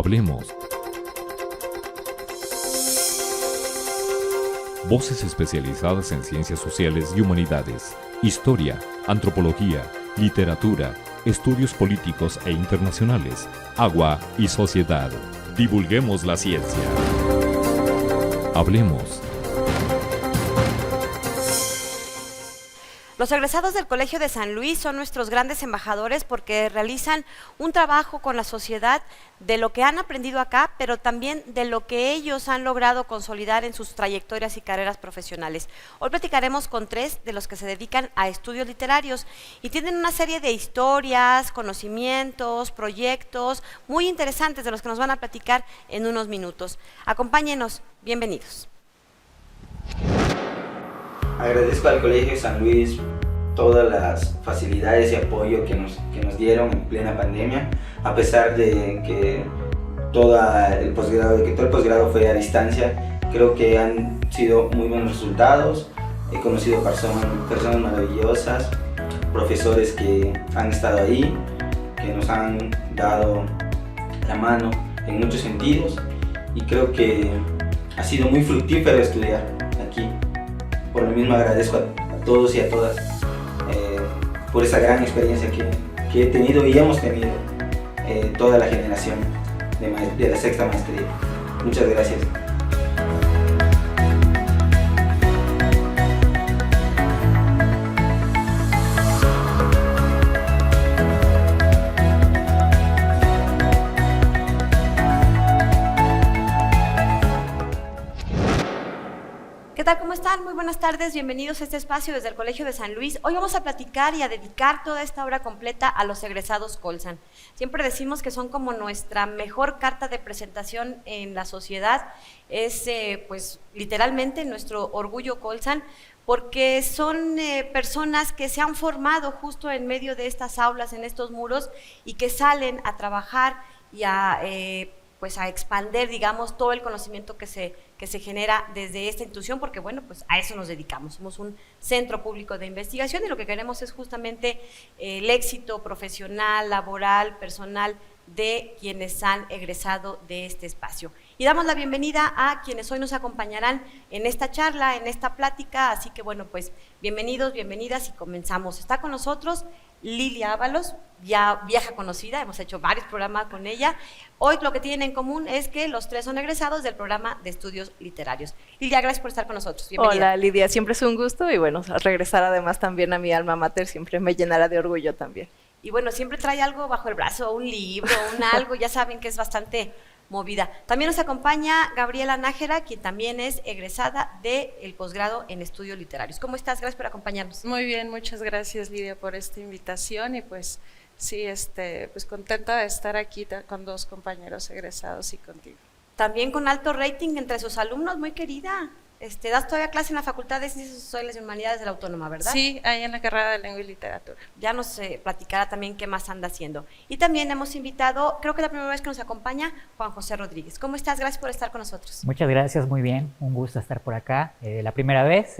Hablemos. Voces especializadas en ciencias sociales y humanidades, historia, antropología, literatura, estudios políticos e internacionales, agua y sociedad. Divulguemos la ciencia. Hablemos. Los egresados del Colegio de San Luis son nuestros grandes embajadores porque realizan un trabajo con la sociedad de lo que han aprendido acá, pero también de lo que ellos han logrado consolidar en sus trayectorias y carreras profesionales. Hoy platicaremos con 3 de los que se dedican a estudios literarios y tienen una serie de historias, conocimientos, proyectos muy interesantes de los que nos van a platicar en unos minutos. Acompáñenos, bienvenidos. Agradezco al Colegio de San Luis todas las facilidades y apoyo que nos dieron en plena pandemia, a pesar de que todo el posgrado fue a distancia. Creo que han sido muy buenos resultados. He conocido personas maravillosas, profesores que han estado ahí, que nos han dado la mano en muchos sentidos, y creo que ha sido muy fructífero estudiar aquí. Por lo mismo agradezco a todos y a todas por esa gran experiencia que he tenido y hemos tenido toda la generación de la sexta maestría. Muchas gracias. ¿Qué tal? ¿Cómo están? Muy buenas tardes, bienvenidos a este espacio desde el Colegio de San Luis. Hoy vamos a platicar y a dedicar toda esta hora completa a los egresados Colsan. Siempre decimos que son como nuestra mejor carta de presentación en la sociedad, es pues literalmente nuestro orgullo Colsan, porque son personas que se han formado justo en medio de estas aulas, en estos muros, y que salen a trabajar y a expandir, digamos, todo el conocimiento que se genera desde esta institución, porque bueno, pues a eso nos dedicamos. Somos un centro público de investigación y lo que queremos es justamente el éxito profesional, laboral, personal de quienes han egresado de este espacio. Y damos la bienvenida a quienes hoy nos acompañarán en esta charla, en esta plática, así que bueno, pues bienvenidos, bienvenidas y comenzamos. Está con nosotros Lilia Ábalos, ya vieja conocida, hemos hecho varios programas con ella. Hoy lo que tienen en común es que los 3 son egresados del programa de estudios literarios. Lilia, gracias por estar con nosotros. Bienvenida. Hola Lidia, siempre es un gusto y bueno, regresar además también a mi alma mater siempre me llenará de orgullo también. Y bueno, siempre trae algo bajo el brazo, un libro, algo, ya saben que es bastante movida. También nos acompaña Gabriela Nájera, quien también es egresada del posgrado en estudios literarios. ¿Cómo estás? Gracias por acompañarnos. Muy bien, muchas gracias Lidia por esta invitación y pues sí, pues contenta de estar aquí con 2 compañeros egresados y contigo. También con alto rating entre sus alumnos, muy querida. Das todavía clase en la Facultad de Ciencias Sociales y Humanidades de la Autónoma, ¿verdad? Sí, ahí en la carrera de Lengua y Literatura. Ya nos platicará también qué más anda haciendo. Y también hemos invitado, creo que la primera vez que nos acompaña, Juan José Rodríguez. ¿Cómo estás? Gracias por estar con nosotros. Muchas gracias, muy bien. Un gusto estar por acá, la primera vez.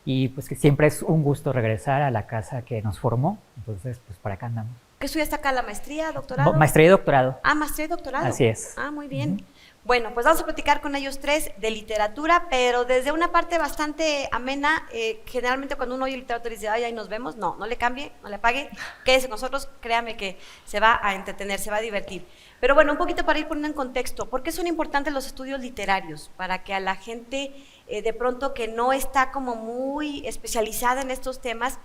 Y pues que siempre es un gusto regresar a la casa que nos formó. Entonces, pues para acá andamos. ¿Qué estudiaste acá? ¿La maestría, doctorado? Maestría y doctorado. Ah, maestría y doctorado. Así es. Ah, muy bien. Bueno, pues vamos a platicar con ellos 3 de literatura, pero desde una parte bastante amena. Generalmente cuando uno oye literatura dice, ay, ahí nos vemos. No, no le cambie, no le apague, quédese con nosotros, créame que se va a entretener, se va a divertir. Pero bueno, un poquito para ir poniendo en contexto, ¿por qué son importantes los estudios literarios? Para que a la gente de pronto que no está como muy especializada en estos temas,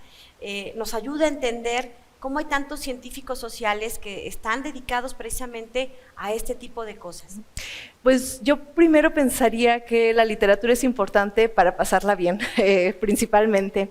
nos ayude a entender cómo hay tantos científicos sociales que están dedicados precisamente a este tipo de cosas. Pues yo primero pensaría que la literatura es importante para pasarla bien, principalmente.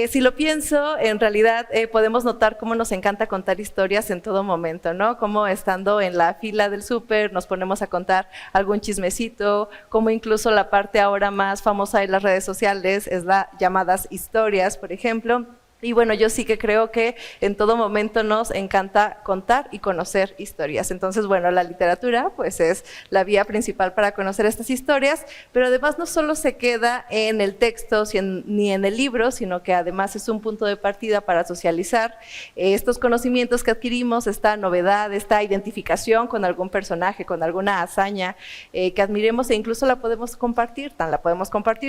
Si lo pienso, en realidad podemos notar cómo nos encanta contar historias en todo momento, ¿no? Como estando en la fila del súper nos ponemos a contar algún chismecito, como incluso la parte ahora más famosa de las redes sociales es la llamadas historias, por ejemplo. Y bueno, yo sí que creo que en todo momento nos encanta contar y conocer historias. Entonces, bueno, la literatura pues es la vía principal para conocer estas historias, pero además no solo se queda en el texto ni en el libro, sino que además es un punto de partida para socializar estos conocimientos que adquirimos, esta novedad, esta identificación con algún personaje, con alguna hazaña que admiremos, e incluso la podemos compartir,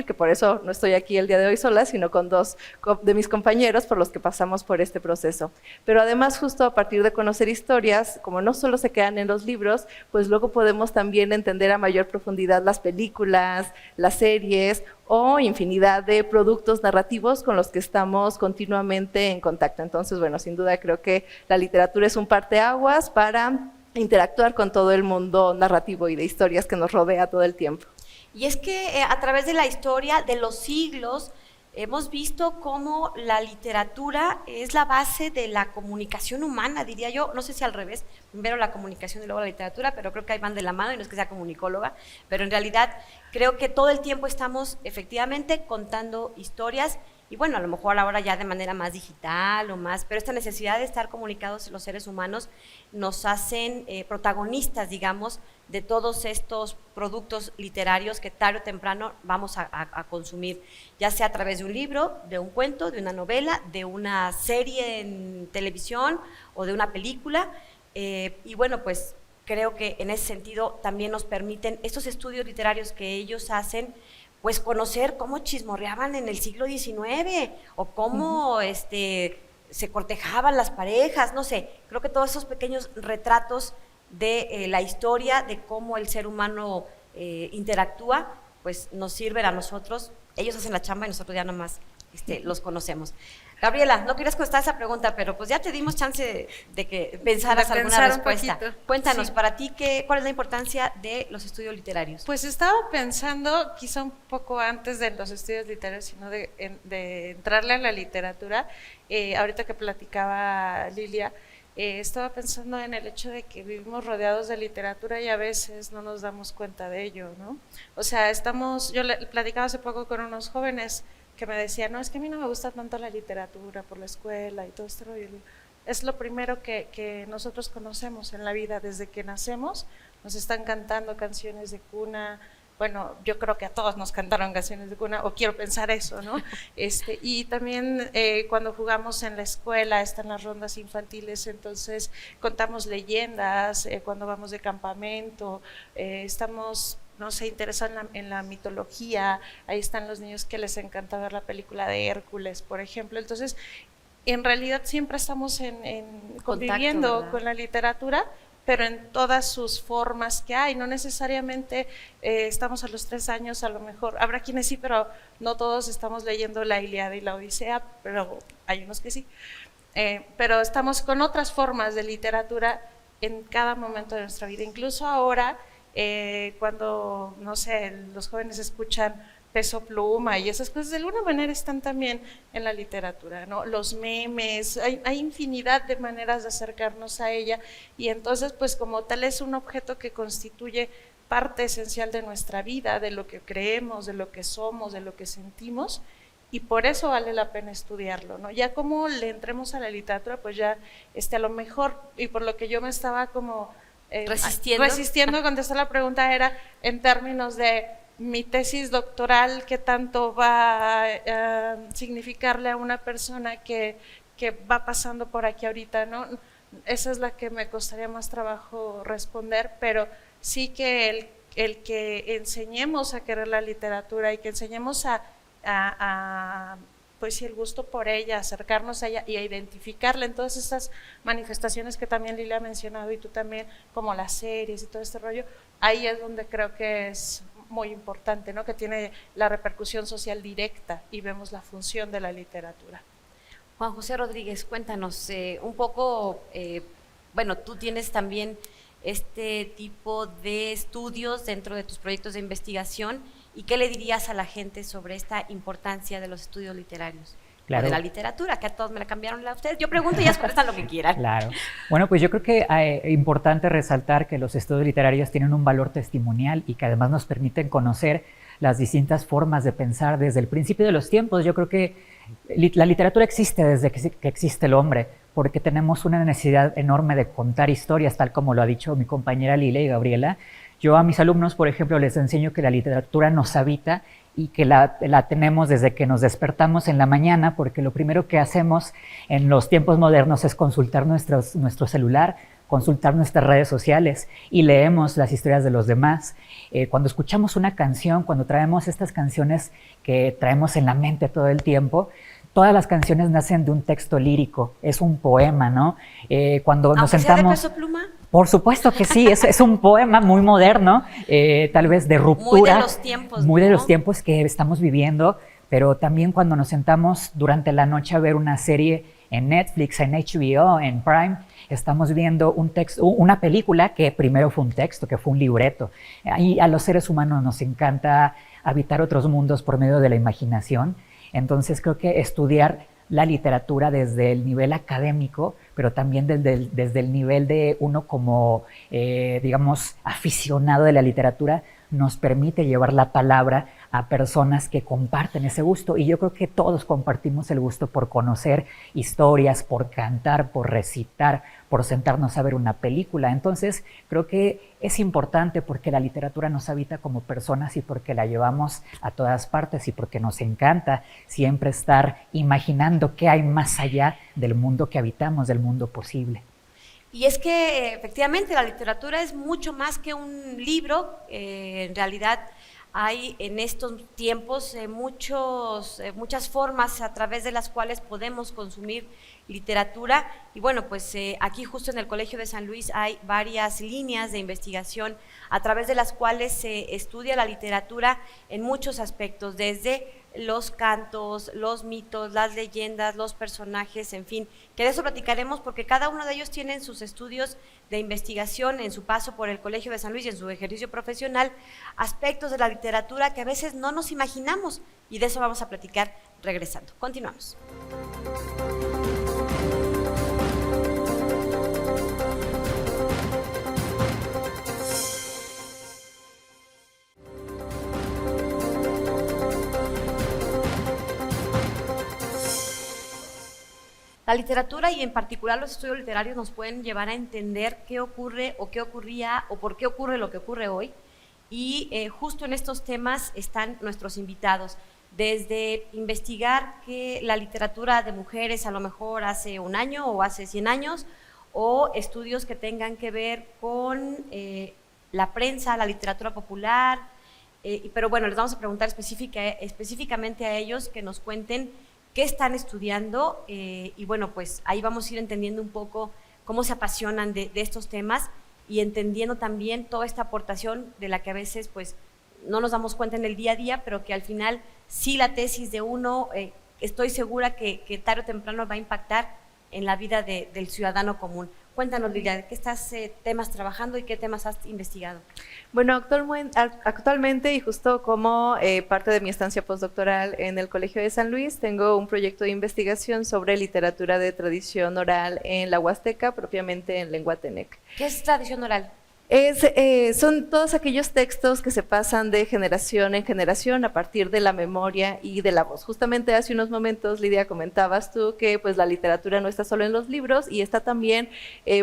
que por eso no estoy aquí el día de hoy sola, sino con dos de mis compañeros por los que pasamos por este proceso. Pero además, justo a partir de conocer historias, como no solo se quedan en los libros, pues luego podemos también entender a mayor profundidad las películas, las series o infinidad de productos narrativos con los que estamos continuamente en contacto. Entonces, bueno, sin duda creo que la literatura es un parteaguas para interactuar con todo el mundo narrativo y de historias que nos rodea todo el tiempo. Y es que a través de la historia, de los siglos, hemos visto cómo la literatura es la base de la comunicación humana, diría yo, no sé si al revés, primero la comunicación y luego la literatura, pero creo que ahí van de la mano, y no es que sea comunicóloga, pero en realidad creo que todo el tiempo estamos efectivamente contando historias, y bueno, a lo mejor ahora ya de manera más digital o más, pero esta necesidad de estar comunicados los seres humanos nos hacen protagonistas, digamos, de todos estos productos literarios que tarde o temprano vamos a consumir, ya sea a través de un libro, de un cuento, de una novela, de una serie en televisión o de una película, y bueno, pues creo que en ese sentido también nos permiten estos estudios literarios que ellos hacen, pues conocer cómo chismorreaban en el siglo XIX o cómo se cortejaban las parejas, no sé, creo que todos esos pequeños retratos de la historia, de cómo el ser humano interactúa, pues nos sirven a nosotros, ellos hacen la chamba y nosotros ya nomás los conocemos. Gabriela, no querías contestar esa pregunta, pero pues ya te dimos chance de que pensaras alguna respuesta. Cuéntanos, sí. Para ti, ¿cuál es la importancia de los estudios literarios? Pues estaba pensando, quizá un poco antes de los estudios literarios, sino de entrarle a la literatura, ahorita que platicaba Lilia, estaba pensando en el hecho de que vivimos rodeados de literatura y a veces no nos damos cuenta de ello, ¿no? O sea, yo platicaba hace poco con unos jóvenes que me decían, no, es que a mí no me gusta tanto la literatura por la escuela y todo esto rollo. Es lo primero que nosotros conocemos en la vida, desde que nacemos nos están cantando canciones de cuna. Bueno, yo creo que a todos nos cantaron canciones de cuna, o quiero pensar eso, ¿no? Y también cuando jugamos en la escuela, están las rondas infantiles, entonces contamos leyendas, cuando vamos de campamento, estamos, no sé, interesados en la mitología, ahí están los niños que les encanta ver la película de Hércules, por ejemplo. Entonces, en realidad siempre estamos conviviendo Contacto, con la literatura, pero en todas sus formas que hay, no necesariamente estamos a los 3 años, a lo mejor, habrá quienes sí, pero no todos estamos leyendo la Ilíada y la Odisea, pero hay unos que sí, pero estamos con otras formas de literatura en cada momento de nuestra vida, incluso ahora, cuando, no sé, los jóvenes escuchan Peso Pluma y esas cosas, de alguna manera están también en la literatura, ¿no? Los memes, hay infinidad de maneras de acercarnos a ella, y entonces pues como tal es un objeto que constituye parte esencial de nuestra vida, de lo que creemos, de lo que somos, de lo que sentimos, y por eso vale la pena estudiarlo, ¿no? Ya como le entremos a la literatura, pues ya a lo mejor, y por lo que yo me estaba como resistiendo a contestar la pregunta, era en términos de mi tesis doctoral, qué tanto va a significarle a una persona que va pasando por aquí ahorita, ¿no? Esa es la que me costaría más trabajo responder, pero sí que el que enseñemos a querer la literatura y que enseñemos pues sí, el gusto por ella, acercarnos a ella y a identificarla en todas estas manifestaciones que también Lilia ha mencionado y tú también, como las series y todo este rollo, ahí es donde creo que es muy importante, ¿no? Que tiene la repercusión social directa y vemos la función de la literatura. Juan José Rodríguez, cuéntanos un poco, bueno, tú tienes también este tipo de estudios dentro de tus proyectos de investigación, ¿y qué le dirías a la gente sobre esta importancia de los estudios literarios? Claro. o de la literatura, que a todos me la cambiaron a ustedes. Yo pregunto y ellas contestan lo que quieran. Claro. Bueno, pues yo creo que es importante resaltar que los estudios literarios tienen un valor testimonial y que además nos permiten conocer las distintas formas de pensar desde el principio de los tiempos. Yo creo que la literatura existe desde que existe el hombre, porque tenemos una necesidad enorme de contar historias, tal como lo ha dicho mi compañera Lila y Gabriela. Yo a mis alumnos, por ejemplo, les enseño que la literatura nos habita y que la tenemos desde que nos despertamos en la mañana, porque lo primero que hacemos en los tiempos modernos es consultar nuestro celular, consultar nuestras redes sociales y leemos las historias de los demás. Cuando escuchamos una canción, cuando traemos estas canciones que traemos en la mente todo el tiempo, todas las canciones nacen de un texto lírico, es un poema, ¿no? Cuando nos sentamos... ¿Sea de Peso Pluma? Por supuesto que sí, es un poema muy moderno, tal vez de ruptura. Muy de los tiempos, muy ¿no? de los tiempos que estamos viviendo, pero también cuando nos sentamos durante la noche a ver una serie en Netflix, en HBO, en Prime, estamos viendo una película que primero fue un texto, que fue un libreto. Y a los seres humanos nos encanta habitar otros mundos por medio de la imaginación. Entonces creo que estudiar la literatura desde el nivel académico, pero también desde el nivel de uno como, digamos, aficionado de la literatura, nos permite llevar la palabra a personas que comparten ese gusto. Y yo creo que todos compartimos el gusto por conocer historias, por cantar, por recitar, por sentarnos a ver una película. Entonces, creo que es importante porque la literatura nos habita como personas y porque la llevamos a todas partes y porque nos encanta siempre estar imaginando qué hay más allá del mundo que habitamos, del mundo posible. Y es que efectivamente la literatura es mucho más que un libro, en realidad hay en estos tiempos muchas formas a través de las cuales podemos consumir literatura y bueno, pues aquí justo en el Colegio de San Luis hay varias líneas de investigación a través de las cuales se estudia la literatura en muchos aspectos, desde los cantos, los mitos, las leyendas, los personajes, en fin, que de eso platicaremos porque cada uno de ellos tienen sus estudios de investigación en su paso por el Colegio de San Luis y en su ejercicio profesional, aspectos de la literatura que a veces no nos imaginamos y de eso vamos a platicar regresando. Continuamos. La literatura y en particular los estudios literarios nos pueden llevar a entender qué ocurre o qué ocurría o por qué ocurre lo que ocurre hoy y justo en estos temas están nuestros invitados, desde investigar que la literatura de mujeres a lo mejor hace un año o hace 100 años o estudios que tengan que ver con la prensa, la literatura popular, pero bueno, les vamos a preguntar específicamente a ellos que nos cuenten qué están estudiando y bueno, pues ahí vamos a ir entendiendo un poco cómo se apasionan de estos temas y entendiendo también toda esta aportación de la que a veces pues no nos damos cuenta en el día a día, pero que al final sí la tesis de uno, estoy segura que tarde o temprano va a impactar en la vida del ciudadano común. Cuéntanos, Lilia, ¿de qué temas trabajando y qué temas has investigado? Bueno, actualmente y justo como parte de mi estancia postdoctoral en el Colegio de San Luis, tengo un proyecto de investigación sobre literatura de tradición oral en la Huasteca, propiamente en lengua tenec. ¿Qué es tradición oral? Son todos aquellos textos que se pasan de generación en generación a partir de la memoria y de la voz. Justamente hace unos momentos, Lidia, comentabas tú que pues la literatura no está solo en los libros y está también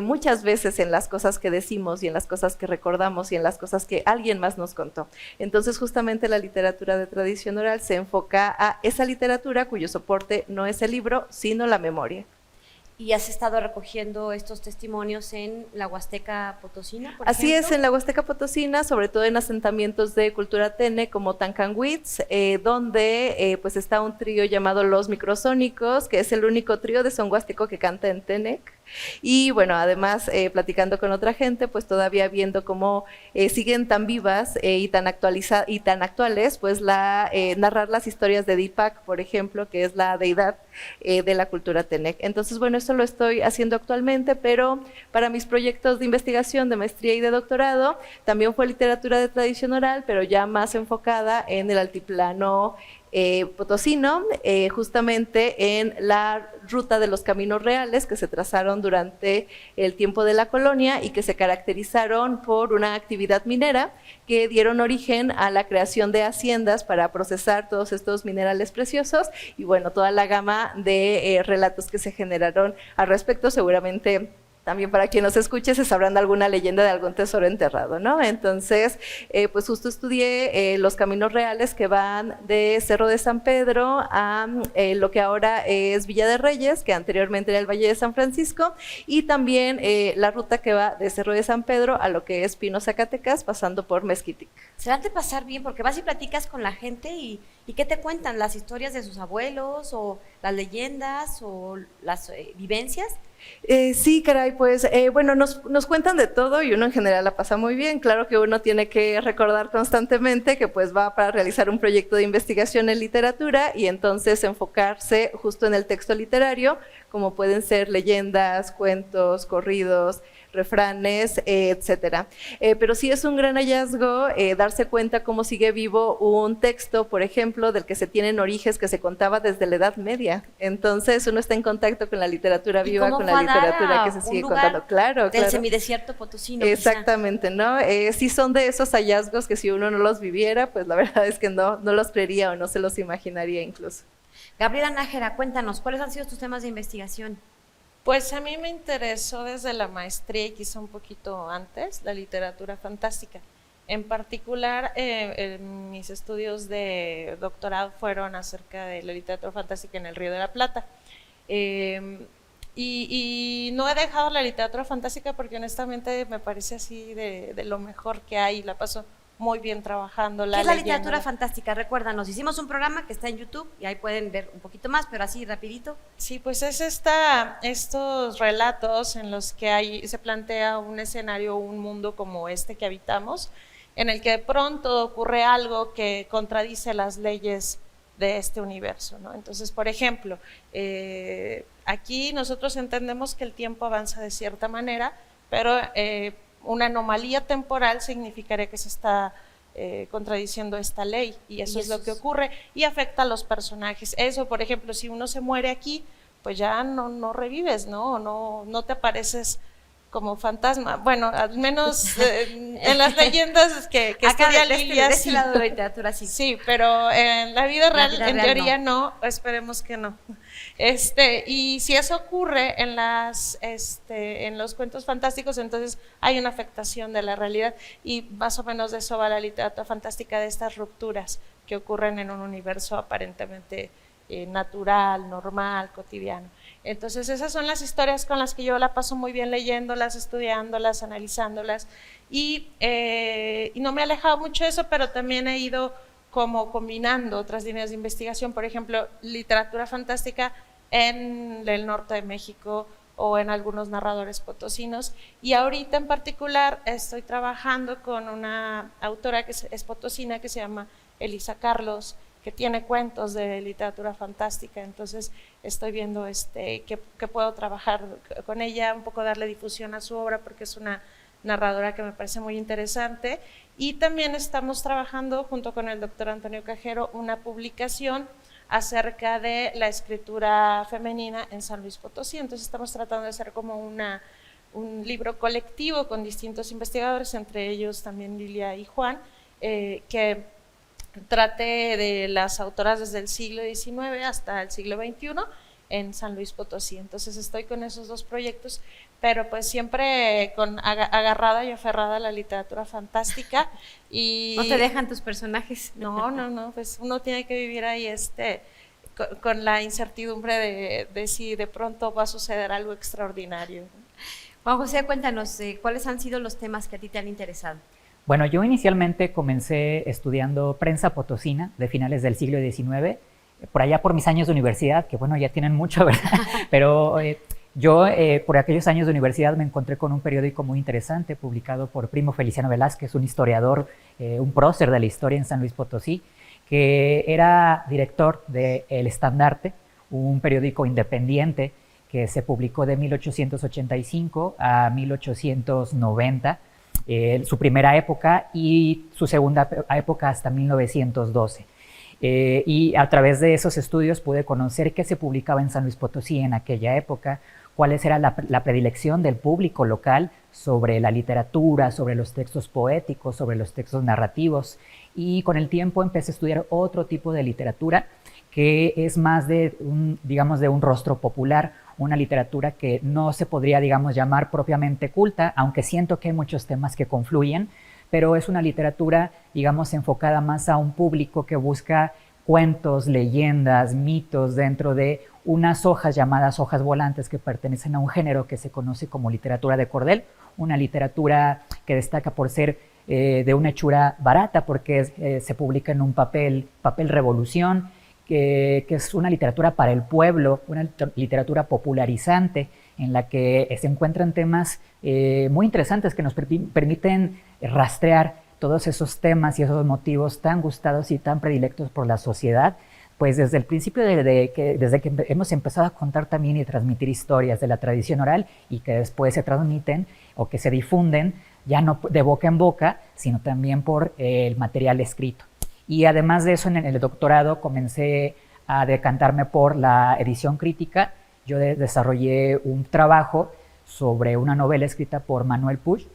muchas veces en las cosas que decimos y en las cosas que recordamos y en las cosas que alguien más nos contó. Entonces justamente la literatura de tradición oral se enfoca a esa literatura cuyo soporte no es el libro, sino la memoria. ¿Y has estado recogiendo estos testimonios en la Huasteca Potosina, por Así ejemplo? es, en la Huasteca Potosina, sobre todo en asentamientos de cultura tene como Tancanwitz, donde pues está un trío llamado Los Microsónicos, que es el único trío de son huasteco que canta en tenec. Y bueno, además platicando con otra gente, pues todavía viendo cómo siguen tan vivas y tan actuales, pues narrar las historias de Deepak, por ejemplo, que es la deidad de la cultura tenec. Entonces, bueno, eso lo estoy haciendo actualmente, pero para mis proyectos de investigación de maestría y de doctorado, también fue literatura de tradición oral, pero ya más enfocada en el altiplano potosino, justamente en la ruta de los caminos reales que se trazaron durante el tiempo de la colonia y que se caracterizaron por una actividad minera que dieron origen a la creación de haciendas para procesar todos estos minerales preciosos y bueno, toda la gama de relatos que se generaron al respecto. Seguramente también para quien nos escuche se sabrán de alguna leyenda de algún tesoro enterrado, ¿no? Entonces, pues justo estudié los caminos reales que van de Cerro de San Pedro a lo que ahora es Villa de Reyes, que anteriormente era el Valle de San Francisco, y también la ruta que va de Cerro de San Pedro a lo que es Pino, Zacatecas, pasando por Mezquitic. Se dan de pasar bien porque vas y platicas con la gente y ¿qué te cuentan? ¿Las historias de sus abuelos o las leyendas o las vivencias? Sí, caray, pues bueno, nos cuentan de todo y uno en general la pasa muy bien. Claro que uno tiene que recordar constantemente que pues va para realizar un proyecto de investigación en literatura y entonces enfocarse justo en el texto literario, como pueden ser leyendas, cuentos, corridos, refranes, etcétera. Pero sí es un gran hallazgo darse cuenta cómo sigue vivo un texto, por ejemplo, del que se tienen orígenes que se contaba desde la Edad Media. Entonces uno está en contacto con la literatura viva, con la literatura que se sigue contando. Claro, del semidesierto potosino. Exactamente, ¿no? Sí son de esos hallazgos que si uno no los viviera, pues la verdad es que no los creería o no se los imaginaría incluso. Gabriela Nájera, cuéntanos, ¿cuáles han sido tus temas de investigación? Pues a mí me interesó desde la maestría y quizá un poquito antes la literatura fantástica. En particular, mis estudios de doctorado fueron acerca de la literatura fantástica en el Río de la Plata. Y no he dejado la literatura fantástica porque honestamente me parece así de lo mejor que hay, la paso muy bien trabajando. ¿Qué es la literatura fantástica? Recuérdanos, hicimos un programa que está en YouTube y ahí pueden ver un poquito más, pero así rapidito. Sí, pues es estos relatos en los que se plantea un escenario, un mundo como este que habitamos, en el que de pronto ocurre algo que contradice las leyes de este universo, ¿no? Entonces, por ejemplo, aquí nosotros entendemos que el tiempo avanza de cierta manera, pero una anomalía temporal significaría que se está contradiciendo esta ley y eso es lo que ocurre y afecta a los personajes. Eso, por ejemplo, si uno se muere aquí, pues ya no revives, no te apareces como fantasma. Bueno, al menos en las leyendas que estudia Lilia, sí. Lado de la literatura, sí. Sí, pero en la vida real, en teoría no, esperemos que no. Y si eso ocurre en los cuentos fantásticos, entonces hay una afectación de la realidad y más o menos de eso va la literatura fantástica, de estas rupturas que ocurren en un universo aparentemente natural, normal, cotidiano. Entonces esas son las historias con las que yo la paso muy bien leyéndolas, estudiándolas, analizándolas y no me he alejado mucho de eso, pero también he ido como combinando otras líneas de investigación, por ejemplo, literatura fantástica en el norte de México o en algunos narradores potosinos y ahorita en particular estoy trabajando con una autora que es potosina que se llama Elisa Carlos, que tiene cuentos de literatura fantástica, entonces estoy viendo que puedo trabajar con ella, un poco darle difusión a su obra porque es una narradora que me parece muy interesante y también estamos trabajando junto con el doctor Antonio Cajero una publicación acerca de la escritura femenina en San Luis Potosí, entonces estamos tratando de hacer como un libro colectivo con distintos investigadores, entre ellos también Lilia y Juan, que trate de las autoras desde el siglo XIX hasta el siglo XXI en San Luis Potosí. Entonces estoy con esos dos proyectos, pero pues siempre agarrada y aferrada a la literatura fantástica. Y ¿no te dejan tus personajes? No, pues uno tiene que vivir ahí con la incertidumbre de si de pronto va a suceder algo extraordinario. Juan José, cuéntanos, ¿cuáles han sido los temas que a ti te han interesado? Bueno, yo inicialmente comencé estudiando prensa potosina de finales del siglo XIX, por allá por mis años de universidad, que bueno, ya tienen mucho, ¿verdad? Pero yo por aquellos años de universidad me encontré con un periódico muy interesante publicado por Primo Feliciano Velázquez, un historiador, un prócer de la historia en San Luis Potosí, que era director de El Estandarte, un periódico independiente que se publicó de 1885 a 1890, su primera época y su segunda época hasta 1912. Y a través de esos estudios pude conocer qué se publicaba en San Luis Potosí en aquella época, cuál era la predilección del público local sobre la literatura, sobre los textos poéticos, sobre los textos narrativos. Y con el tiempo empecé a estudiar otro tipo de literatura que es más digamos, de un rostro popular, una literatura que no se podría, digamos, llamar propiamente culta, aunque siento que hay muchos temas que confluyen, pero es una literatura, digamos, enfocada más a un público que busca cuentos, leyendas, mitos dentro de unas hojas llamadas hojas volantes que pertenecen a un género que se conoce como literatura de cordel, una literatura que destaca por ser de una hechura barata porque se publica en un papel revolución, que es una literatura para el pueblo, una literatura popularizante en la que se encuentran temas muy interesantes que nos permiten rastrear todos esos temas y esos motivos tan gustados y tan predilectos por la sociedad, pues desde el principio, desde que hemos empezado a contar también y transmitir historias de la tradición oral y que después se transmiten o que se difunden ya no de boca en boca, sino también por el material escrito. Y además de eso, en el doctorado comencé a decantarme por la edición crítica. Yo desarrollé un trabajo sobre una novela escrita por Manuel Puig,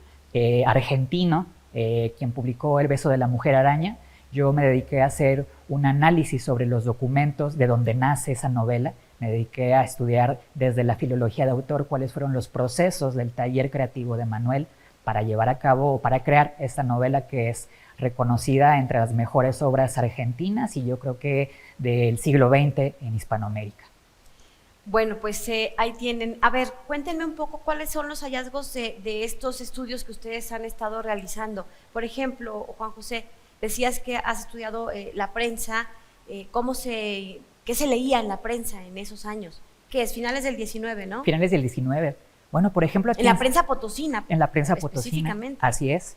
argentino, quien publicó El beso de la mujer araña. Yo me dediqué a hacer un análisis sobre los documentos de donde nace esa novela. Me dediqué a estudiar desde la filología de autor cuáles fueron los procesos del taller creativo de Manuel para llevar a cabo o para crear esta novela que es reconocida entre las mejores obras argentinas y yo creo que del siglo XX en Hispanoamérica. Bueno, pues ahí tienen. A ver, cuéntenme un poco cuáles son los hallazgos de estos estudios que ustedes han estado realizando. Por ejemplo, Juan José, decías que has estudiado la prensa, ¿qué se leía en la prensa en esos años? ¿Qué es? Finales del 19, ¿no? Finales del 19. Bueno, por ejemplo... En la prensa potosina. En la prensa potosina, específicamente. así es.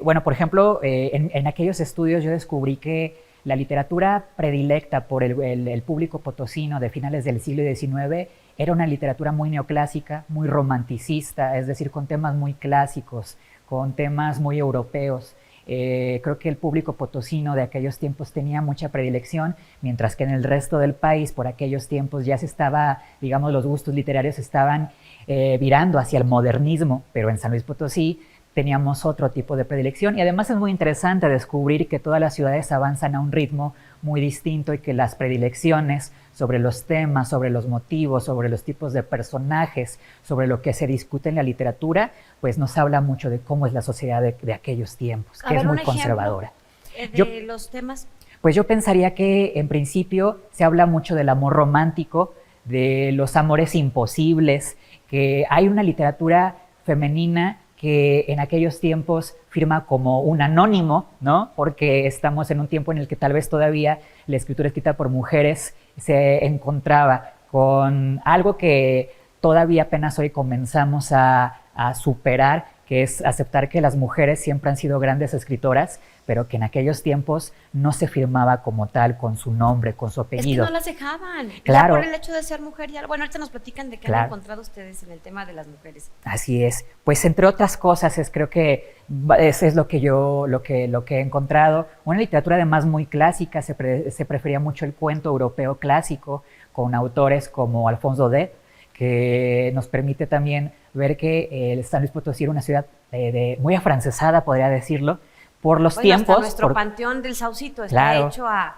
Bueno, por ejemplo, en aquellos estudios yo descubrí que la literatura predilecta por el público potosino de finales del siglo XIX era una literatura muy neoclásica, muy romanticista, es decir, con temas muy clásicos, con temas muy europeos. Creo que el público potosino de aquellos tiempos tenía mucha predilección, mientras que en el resto del país, por aquellos tiempos, ya se estaba, digamos, los gustos literarios estaban virando hacia el modernismo, pero en San Luis Potosí teníamos otro tipo de predilección y además es muy interesante descubrir que todas las ciudades avanzan a un ritmo muy distinto y que las predilecciones sobre los temas, sobre los motivos, sobre los tipos de personajes, sobre lo que se discute en la literatura, pues nos habla mucho de cómo es la sociedad de aquellos tiempos, que es muy conservadora. ¿De los temas? Pues yo pensaría que en principio se habla mucho del amor romántico, de los amores imposibles, que hay una literatura femenina que en aquellos tiempos firma como un anónimo, ¿no? Porque estamos en un tiempo en el que tal vez todavía la escritura escrita por mujeres se encontraba con algo que todavía apenas hoy comenzamos a superar, que es aceptar que las mujeres siempre han sido grandes escritoras, pero que en aquellos tiempos no se firmaba como tal, con su nombre, con su apellido. Es que no las dejaban. Claro. Ya por el hecho de ser mujer, ya, bueno, ahorita nos platican de qué han encontrado ustedes en el tema de las mujeres. Así es. Pues entre otras cosas, creo que eso es lo que he encontrado. Una literatura además muy clásica, se prefería mucho el cuento europeo clásico, con autores como Alfonso Daudet, que nos permite también ver que el San Luis Potosí era una ciudad muy afrancesada, podría decirlo, por los tiempos. Hasta nuestro panteón del Saucito está hecho a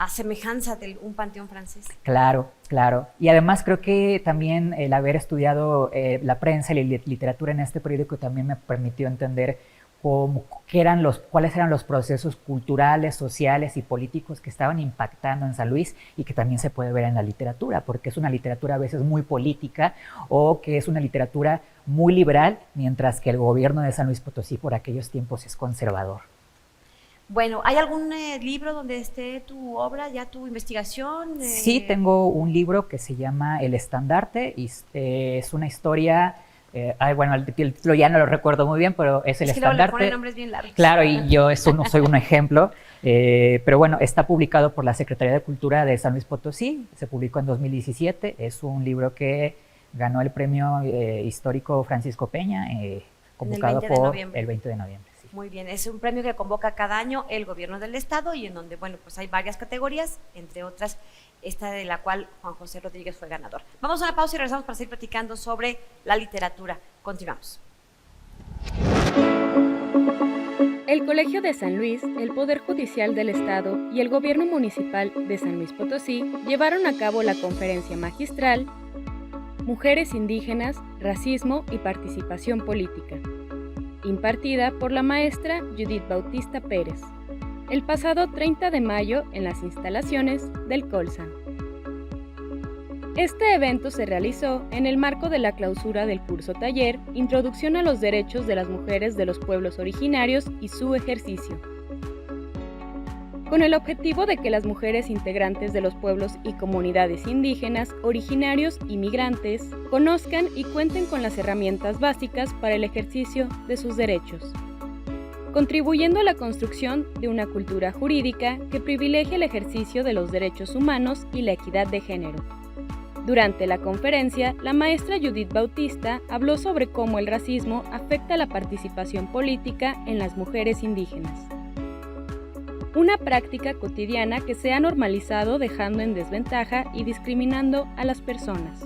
semejanza de un panteón francés. Claro, claro. Y además creo que también el haber estudiado la prensa y la literatura en este periódico también me permitió entender cuáles eran los procesos culturales, sociales y políticos que estaban impactando en San Luis y que también se puede ver en la literatura, porque es una literatura a veces muy política o que es una literatura muy liberal, mientras que el gobierno de San Luis Potosí por aquellos tiempos es conservador. Bueno, ¿hay algún libro donde esté tu obra, ya tu investigación? Sí, tengo un libro que se llama El Estandarte y es una historia... bueno, el título ya no lo recuerdo muy bien, pero es El Estandarte. Le ponen nombres bien largos. Claro, y yo no soy un ejemplo, pero bueno, está publicado por la Secretaría de Cultura de San Luis Potosí, se publicó en 2017, es un libro que ganó el premio histórico Francisco Peña, convocado por el 20 de noviembre. Sí. Muy bien, es un premio que convoca cada año el gobierno del estado y en donde, bueno, pues hay varias categorías, entre otras esta de la cual Juan José Rodríguez fue ganador. Vamos a una pausa y regresamos para seguir platicando sobre la literatura. Continuamos. El Colegio de San Luis, el Poder Judicial del Estado y el Gobierno Municipal de San Luis Potosí llevaron a cabo la conferencia magistral Mujeres Indígenas, Racismo y Participación Política, impartida por la maestra Judith Bautista Pérez, el pasado 30 de mayo en las instalaciones del Colsan. Este evento se realizó en el marco de la clausura del curso taller Introducción a los Derechos de las Mujeres de los Pueblos Originarios y su ejercicio, con el objetivo de que las mujeres integrantes de los pueblos y comunidades indígenas, originarios y migrantes conozcan y cuenten con las herramientas básicas para el ejercicio de sus derechos, contribuyendo a la construcción de una cultura jurídica que privilegie el ejercicio de los derechos humanos y la equidad de género. Durante la conferencia, la maestra Judith Bautista habló sobre cómo el racismo afecta la participación política en las mujeres indígenas, una práctica cotidiana que se ha normalizado dejando en desventaja y discriminando a las personas.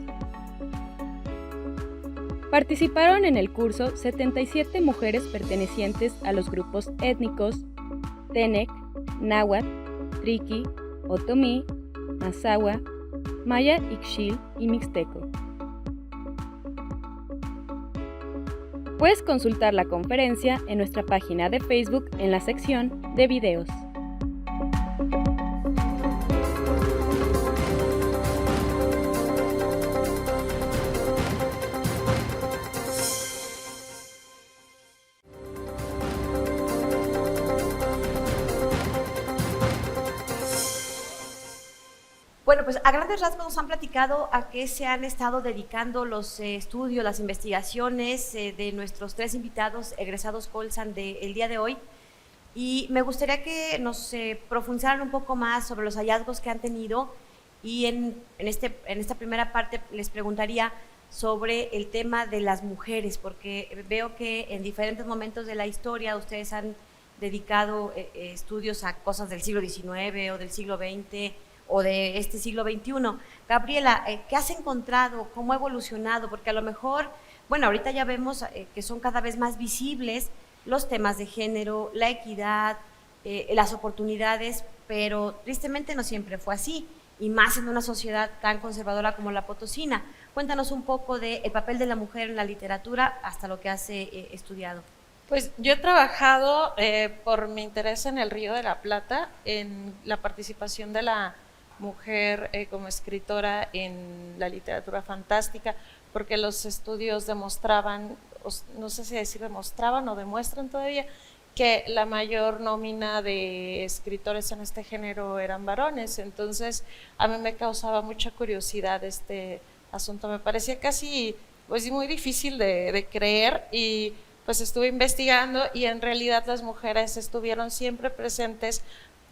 Participaron en el curso 77 mujeres pertenecientes a los grupos étnicos Tenec, Náhuatl, Triqui, Otomí, Mazahua, Maya Ixchil y Mixteco. Puedes consultar la conferencia en nuestra página de Facebook en la sección de videos. Bueno, pues a grandes rasgos nos han platicado a qué se han estado dedicando los estudios, las investigaciones de nuestros 3 invitados egresados Colsan del día de hoy. Y me gustaría que nos profundizaran un poco más sobre los hallazgos que han tenido y en esta primera parte les preguntaría sobre el tema de las mujeres, porque veo que en diferentes momentos de la historia ustedes han dedicado estudios a cosas del siglo XIX o del siglo XX o de este siglo XXI. Gabriela, ¿qué has encontrado? ¿Cómo ha evolucionado? Porque a lo mejor, bueno, ahorita ya vemos que son cada vez más visibles los temas de género, la equidad, las oportunidades, pero tristemente no siempre fue así, y más en una sociedad tan conservadora como la potosina. Cuéntanos un poco del papel de la mujer en la literatura hasta lo que has estudiado. Pues yo he trabajado por mi interés en el Río de la Plata, en la participación de la mujer como escritora en la literatura fantástica, porque los estudios demostraban, no sé si decir demostraban o demuestran todavía, que la mayor nómina de escritores en este género eran varones. Entonces a mí me causaba mucha curiosidad este asunto, me parecía casi pues muy difícil de creer, y pues estuve investigando y en realidad las mujeres estuvieron siempre presentes,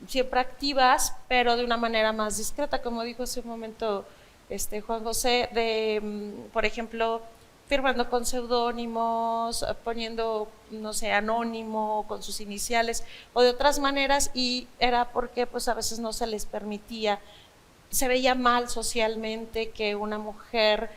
siempre activas, pero de una manera más discreta, como dijo hace un momento Juan José, por ejemplo, firmando con seudónimos, poniendo, no sé, anónimo con sus iniciales o de otras maneras, y era porque pues a veces no se les permitía, se veía mal socialmente que una mujer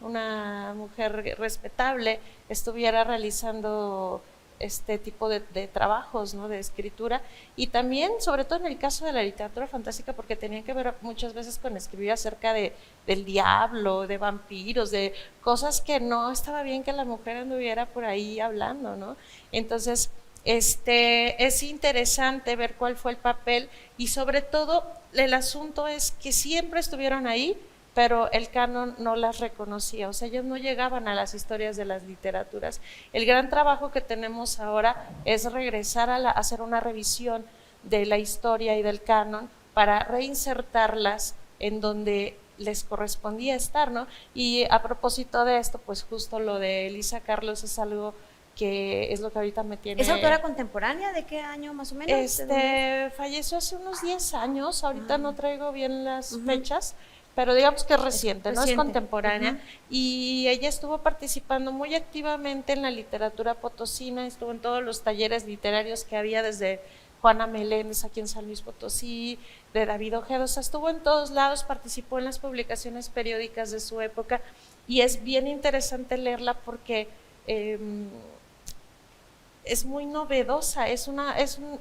una mujer respetable estuviera realizando este tipo de trabajos, ¿no?, de escritura, y también, sobre todo en el caso de la literatura fantástica, porque tenían que ver muchas veces con escribir acerca del diablo, de vampiros, de cosas que no estaba bien que la mujer anduviera por ahí hablando, ¿no? Entonces, es interesante ver cuál fue el papel, y sobre todo el asunto es que siempre estuvieron ahí, pero el canon no las reconocía, o sea, ellos no llegaban a las historias de las literaturas. El gran trabajo que tenemos ahora es regresar a hacer una revisión de la historia y del canon para reinsertarlas en donde les correspondía estar, ¿no? Y a propósito de esto, pues justo lo de Elisa Carlos es algo que es lo que ahorita me tiene… ¿Es autora contemporánea? ¿De qué año más o menos? Falleció hace unos 10 años, ahorita no traigo bien las fechas, pero digamos que es reciente, no es reciente. contemporánea, y ella estuvo participando muy activamente en la literatura potosina, estuvo en todos los talleres literarios que había desde Juana Meléndez aquí en San Luis Potosí, de David Ojeda, o sea, estuvo en todos lados, participó en las publicaciones periódicas de su época, y es bien interesante leerla porque es muy novedosa,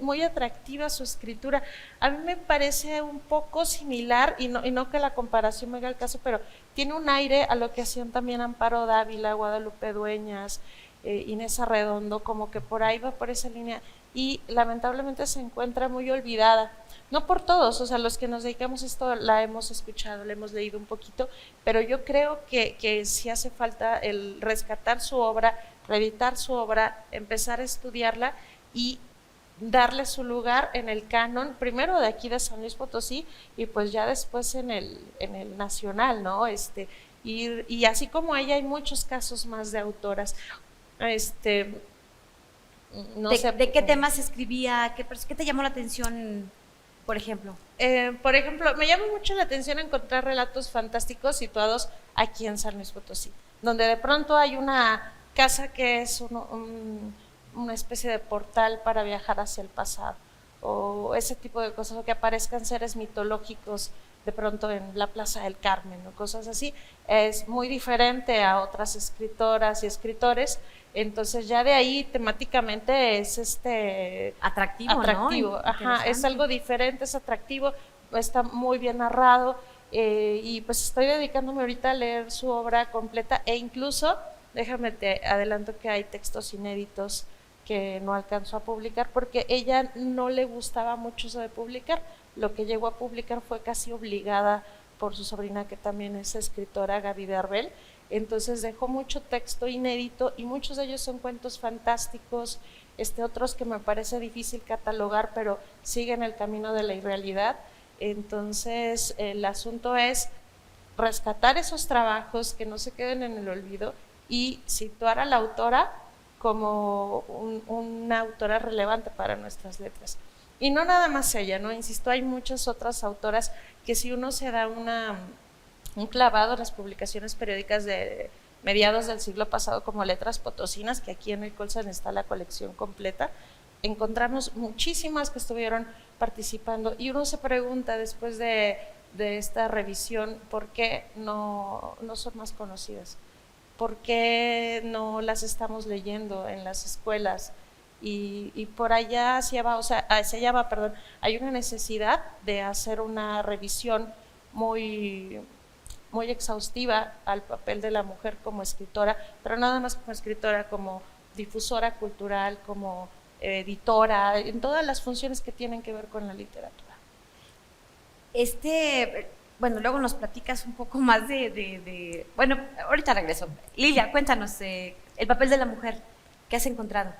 muy atractiva su escritura. A mí me parece un poco similar, y no que la comparación me haga el caso, pero tiene un aire a lo que hacían también Amparo Dávila, Guadalupe Dueñas, Inés Arredondo, como que por ahí va por esa línea, y lamentablemente se encuentra muy olvidada. No por todos, o sea, los que nos dedicamos a esto la hemos escuchado, la hemos leído un poquito, pero yo creo que sí hace falta el rescatar su obra, reeditar su obra, empezar a estudiarla y darle su lugar en el canon, primero de aquí de San Luis Potosí y pues ya después en el nacional, ¿no? Y así como ella hay muchos casos más de autoras. No sé, ¿De qué temas escribía? ¿Qué te llamó la atención, por ejemplo? Por ejemplo, me llama mucho la atención encontrar relatos fantásticos situados aquí en San Luis Potosí, donde de pronto hay una casa que es una especie de portal para viajar hacia el pasado, o ese tipo de cosas, o que aparezcan seres mitológicos de pronto en la Plaza del Carmen o cosas así. Es muy diferente a otras escritoras y escritores, entonces ya de ahí temáticamente es atractivo, ¿no? Ajá, es algo diferente, es atractivo, está muy bien narrado, y pues estoy dedicándome ahorita a leer su obra completa, e incluso déjame te adelanto que hay textos inéditos que no alcanzó a publicar porque ella no le gustaba mucho eso de publicar. Lo que llegó a publicar fue casi obligada por su sobrina, que también es escritora, Gaby de Arbel. Entonces dejó mucho texto inédito y muchos de ellos son cuentos fantásticos, otros que me parece difícil catalogar, pero siguen el camino de la irrealidad. Entonces el asunto es rescatar esos trabajos, que no se queden en el olvido, y situar a la autora como una autora relevante para nuestras letras. Y no nada más ella, ¿no? Insisto, hay muchas otras autoras que si uno se da un clavado en las publicaciones periódicas de mediados del siglo pasado, como Letras Potosinas, que aquí en el Colsan está la colección completa, encontramos muchísimas que estuvieron participando, y uno se pregunta después de esta revisión, ¿por qué no son más conocidas? ¿Por qué no las estamos leyendo en las escuelas? Y por allá hacia allá va, hay una necesidad de hacer una revisión muy, muy exhaustiva al papel de la mujer como escritora, pero nada más como escritora, como difusora cultural, como editora, en todas las funciones que tienen que ver con la literatura. Bueno, luego nos platicas un poco más bueno, ahorita regreso. Lilia, cuéntanos el papel de la mujer, ¿qué has encontrado?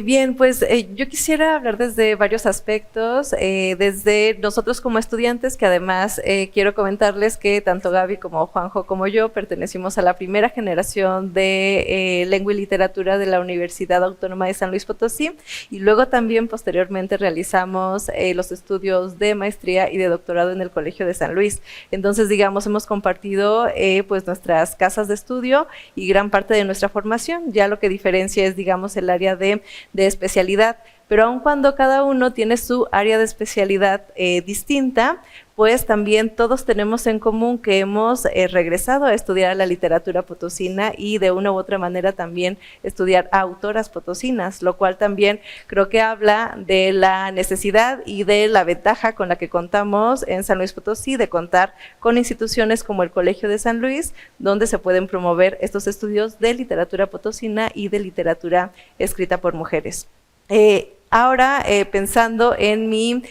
Bien, pues yo quisiera hablar desde varios aspectos, desde nosotros como estudiantes, que además quiero comentarles que tanto Gaby como Juanjo como yo pertenecimos a la primera generación de lengua y literatura de la Universidad Autónoma de San Luis Potosí, y luego también posteriormente realizamos los estudios de maestría y de doctorado en el Colegio de San Luis. Entonces, digamos, hemos compartido pues nuestras casas de estudio y gran parte de nuestra formación. Ya lo que diferencia es, digamos, el área de especialidad, pero aun cuando cada uno tiene su área de especialidad distinta, pues también todos tenemos en común que hemos regresado a estudiar la literatura potosina y de una u otra manera también estudiar a autoras potosinas, lo cual también creo que habla de la necesidad y de la ventaja con la que contamos en San Luis Potosí de contar con instituciones como el Colegio de San Luis, donde se pueden promover estos estudios de literatura potosina y de literatura escrita por mujeres. Ahora, pensando en mi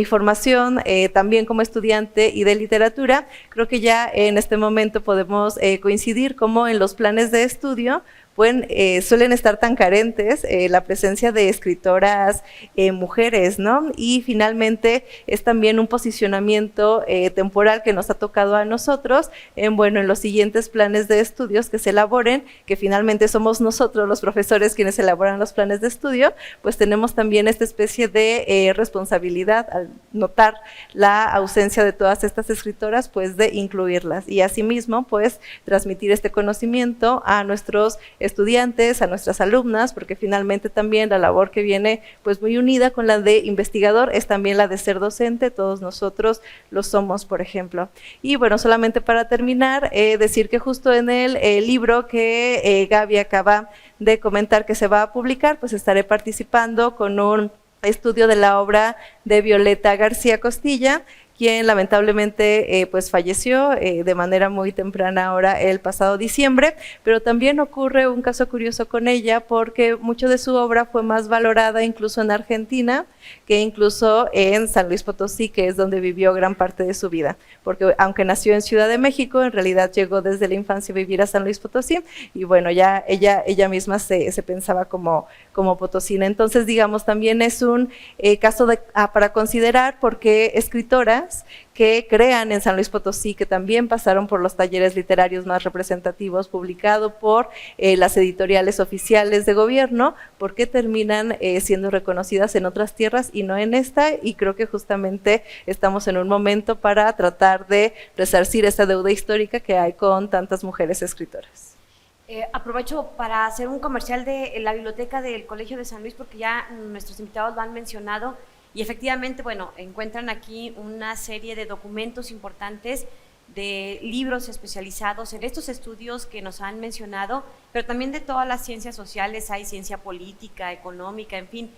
formación también como estudiante y de literatura, creo que ya en este momento podemos coincidir como en los planes de estudio, suelen estar tan carentes, la presencia de escritoras mujeres, ¿no? Y finalmente es también un posicionamiento temporal que nos ha tocado a nosotros en los siguientes planes de estudios que se elaboren, que finalmente somos nosotros los profesores quienes elaboran los planes de estudio, pues tenemos también esta especie de responsabilidad al notar la ausencia de todas estas escritoras, pues de incluirlas y asimismo pues transmitir este conocimiento a nuestros estudiantes, a nuestras alumnas, porque finalmente también la labor que viene pues muy unida con la de investigador es también la de ser docente, todos nosotros lo somos, por ejemplo. Y bueno, solamente para terminar, decir que justo en el libro que Gaby acaba de comentar que se va a publicar, pues estaré participando con un estudio de la obra de Violeta García Costilla, quien lamentablemente pues falleció de manera muy temprana ahora el pasado diciembre, pero también ocurre un caso curioso con ella porque mucho de su obra fue más valorada incluso en Argentina que incluso en San Luis Potosí, que es donde vivió gran parte de su vida, porque aunque nació en Ciudad de México, en realidad llegó desde la infancia a vivir a San Luis Potosí y bueno, ya ella misma se pensaba como potosina. Entonces, digamos, también es un caso para considerar porque escritoras que crean en San Luis Potosí, que también pasaron por los talleres literarios más representativos publicado por las editoriales oficiales de gobierno, ¿por qué terminan siendo reconocidas en otras tierras y no en esta? Y creo que justamente estamos en un momento para tratar de resarcir esta deuda histórica que hay con tantas mujeres escritoras. Aprovecho para hacer un comercial de la biblioteca del Colegio de San Luis porque ya nuestros invitados lo han mencionado. Y efectivamente, bueno, encuentran aquí una serie de documentos importantes, de libros especializados en estos estudios que nos han mencionado, pero también de todas las ciencias sociales, hay ciencia política, económica, en fin.